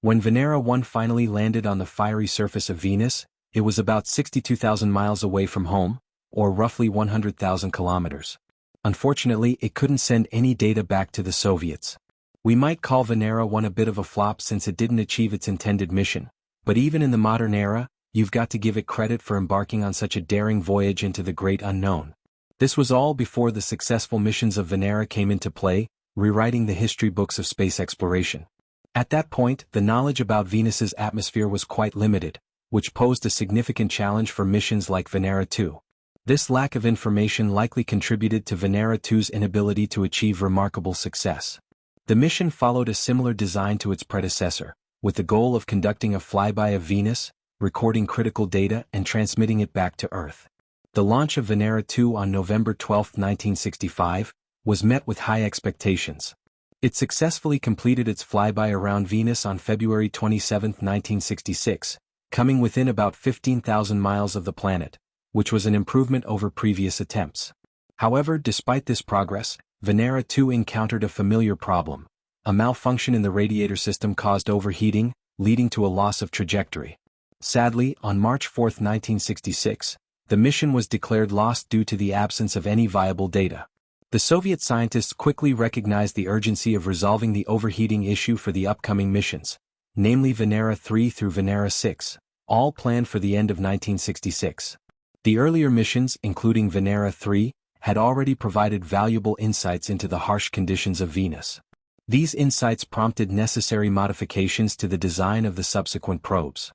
When Venera 1 finally landed on the fiery surface of Venus, it was about 62,000 miles away from home, or roughly 100,000 kilometers. Unfortunately, it couldn't send any data back to the Soviets. We might call Venera 1 a bit of a flop since it didn't achieve its intended mission, but even in the modern era, you've got to give it credit for embarking on such a daring voyage into the great unknown. This was all before the successful missions of Venera came into play, rewriting the history books of space exploration. At that point, the knowledge about Venus's atmosphere was quite limited, which posed a significant challenge for missions like Venera 2. This lack of information likely contributed to Venera 2's inability to achieve remarkable success. The mission followed a similar design to its predecessor, with the goal of conducting a flyby of Venus, recording critical data and transmitting it back to Earth. The launch of Venera 2 on November 12, 1965, was met with high expectations. It successfully completed its flyby around Venus on February 27, 1966, coming within about 15,000 miles of the planet, which was an improvement over previous attempts. However, despite this progress, Venera 2 encountered a familiar problem. A malfunction in the radiator system caused overheating, leading to a loss of trajectory. Sadly, on March 4, 1966, the mission was declared lost due to the absence of any viable data. The Soviet scientists quickly recognized the urgency of resolving the overheating issue for the upcoming missions, namely Venera 3 through Venera 6, all planned for the end of 1966. The earlier missions, including Venera 3, had already provided valuable insights into the harsh conditions of Venus. These insights prompted necessary modifications to the design of the subsequent probes.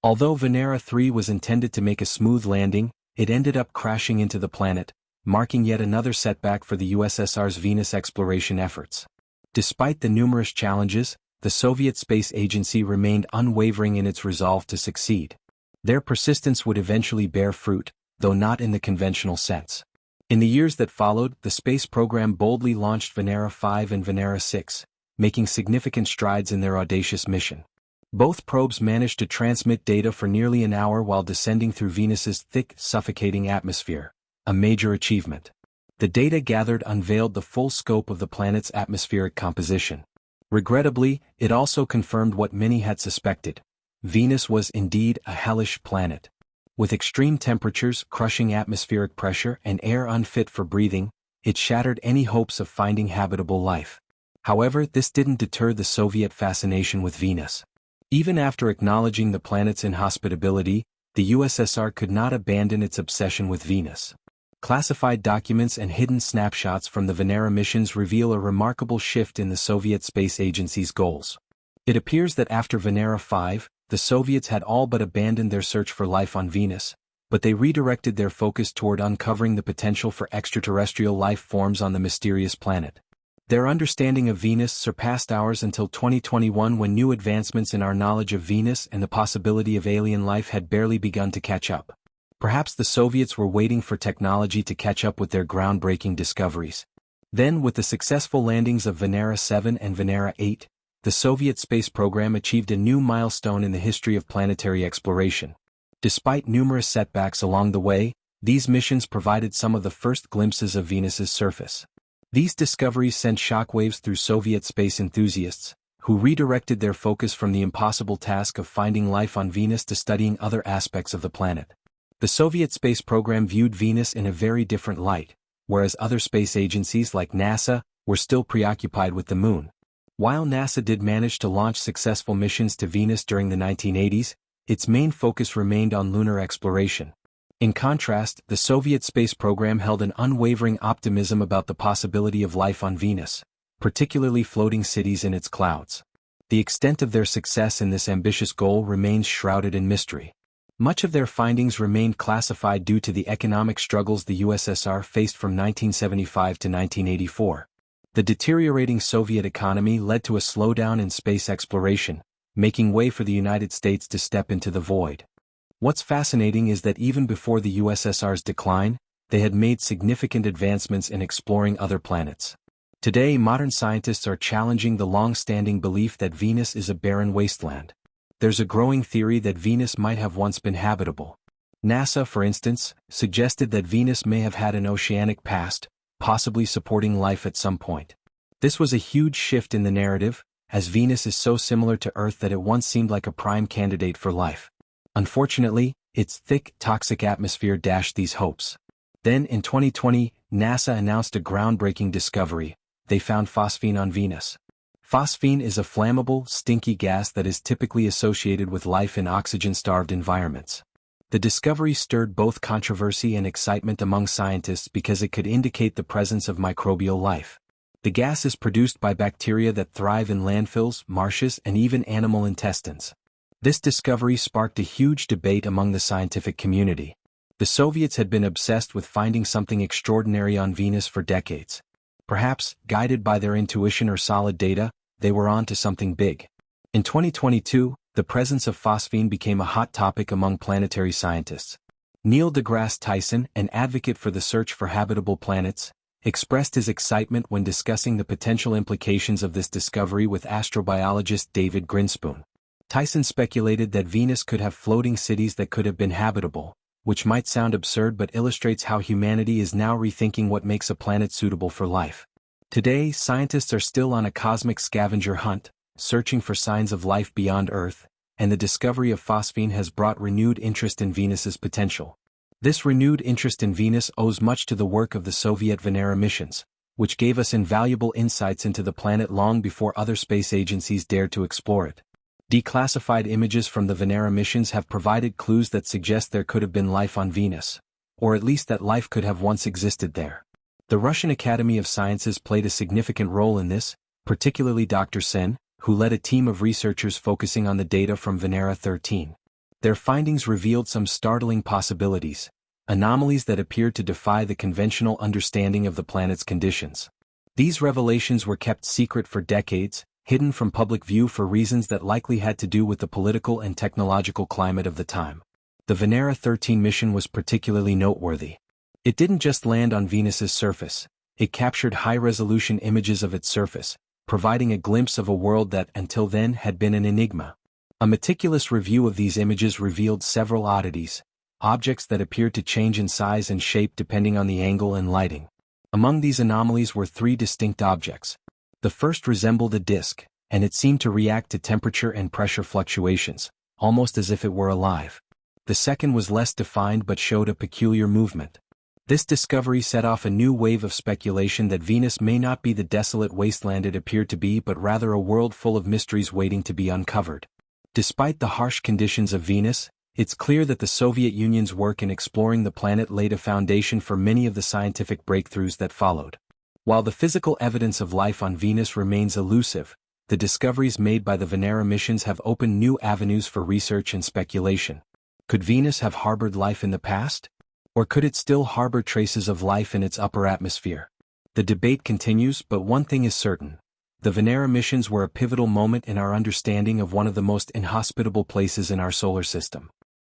Although Venera 3 was intended to make a smooth landing, it ended up crashing into the planet, marking yet another setback for the USSR's Venus exploration efforts. Despite the numerous challenges, the Soviet Space Agency remained unwavering in its resolve to succeed. Their persistence would eventually bear fruit, though not in the conventional sense. In the years that followed, the space program boldly launched Venera 5 and Venera 6, making significant strides in their audacious mission. Both probes managed to transmit data for nearly an hour while descending through Venus's thick, suffocating atmosphere, a major achievement. The data gathered unveiled the full scope of the planet's atmospheric composition. Regrettably, it also confirmed what many had suspected. Venus was indeed a hellish planet. With extreme temperatures, crushing atmospheric pressure, and air unfit for breathing, it shattered any hopes of finding habitable life. However, this didn't deter the Soviet fascination with Venus. Even after acknowledging the planet's inhospitability, the USSR could not abandon its obsession with Venus. Classified documents and hidden snapshots from the Venera missions reveal a remarkable shift in the Soviet Space Agency's goals. It appears that after Venera 5, the Soviets had all but abandoned their search for life on Venus, but they redirected their focus toward uncovering the potential for extraterrestrial life forms on the mysterious planet. Their understanding of Venus surpassed ours until 2021, when new advancements in our knowledge of Venus and the possibility of alien life had barely begun to catch up. Perhaps the Soviets were waiting for technology to catch up with their groundbreaking discoveries. Then, with the successful landings of Venera 7 and Venera 8, the Soviet space program achieved a new milestone in the history of planetary exploration. Despite numerous setbacks along the way, these missions provided some of the first glimpses of Venus's surface. These discoveries sent shockwaves through Soviet space enthusiasts, who redirected their focus from the impossible task of finding life on Venus to studying other aspects of the planet. The Soviet space program viewed Venus in a very different light, whereas other space agencies like NASA were still preoccupied with the Moon. While NASA did manage to launch successful missions to Venus during the 1980s, its main focus remained on lunar exploration. In contrast, the Soviet space program held an unwavering optimism about the possibility of life on Venus, particularly floating cities in its clouds. The extent of their success in this ambitious goal remains shrouded in mystery. Much of their findings remained classified due to the economic struggles the USSR faced from 1975 to 1984. The deteriorating Soviet economy led to a slowdown in space exploration, making way for the United States to step into the void. What's fascinating is that even before the USSR's decline, they had made significant advancements in exploring other planets. Today, modern scientists are challenging the long-standing belief that Venus is a barren wasteland. There's a growing theory that Venus might have once been habitable. NASA, for instance, suggested that Venus may have had an oceanic past, possibly supporting life at some point. This was a huge shift in the narrative, as Venus is so similar to Earth that it once seemed like a prime candidate for life. Unfortunately, its thick, toxic atmosphere dashed these hopes. Then, in 2020, NASA announced a groundbreaking discovery. They found phosphine on Venus. Phosphine is a flammable, stinky gas that is typically associated with life in oxygen-starved environments. The discovery stirred both controversy and excitement among scientists because it could indicate the presence of microbial life. The gas is produced by bacteria that thrive in landfills, marshes, and even animal intestines. This discovery sparked a huge debate among the scientific community. The Soviets had been obsessed with finding something extraordinary on Venus for decades. Perhaps, guided by their intuition or solid data, they were on to something big. In 2022, the presence of phosphine became a hot topic among planetary scientists. Neil deGrasse Tyson, an advocate for the search for habitable planets, expressed his excitement when discussing the potential implications of this discovery with astrobiologist David Grinspoon. Tyson speculated that Venus could have floating cities that could have been habitable, which might sound absurd but illustrates how humanity is now rethinking what makes a planet suitable for life. Today, scientists are still on a cosmic scavenger hunt, searching for signs of life beyond Earth, and the discovery of phosphine has brought renewed interest in Venus's potential. This renewed interest in Venus owes much to the work of the Soviet Venera missions, which gave us invaluable insights into the planet long before other space agencies dared to explore it. Declassified images from the Venera missions have provided clues that suggest there could have been life on Venus, or at least that life could have once existed there. The Russian Academy of Sciences played a significant role in this, particularly Dr. Sen, who led a team of researchers focusing on the data from Venera 13. Their findings revealed some startling possibilities, anomalies that appeared to defy the conventional understanding of the planet's conditions. These revelations were kept secret for decades, hidden from public view for reasons that likely had to do with the political and technological climate of the time. The Venera 13 mission was particularly noteworthy. It didn't just land on Venus's surface, it captured high-resolution images of its surface, providing a glimpse of a world that, until then, had been an enigma. A meticulous review of these images revealed several oddities, objects that appeared to change in size and shape depending on the angle and lighting. Among these anomalies were three distinct objects. The first resembled a disk, and it seemed to react to temperature and pressure fluctuations, almost as if it were alive. The second was less defined but showed a peculiar movement. This discovery set off a new wave of speculation that Venus may not be the desolate wasteland it appeared to be but rather a world full of mysteries waiting to be uncovered. Despite the harsh conditions of Venus, it's clear that the Soviet Union's work in exploring the planet laid a foundation for many of the scientific breakthroughs that followed. While the physical evidence of life on Venus remains elusive, the discoveries made by the Venera missions have opened new avenues for research and speculation. Could Venus have harbored life in the past? Or could it still harbor traces of life in its upper atmosphere? The debate continues, but one thing is certain. The Venera missions were a pivotal moment in our understanding of one of the most inhospitable places in our solar system.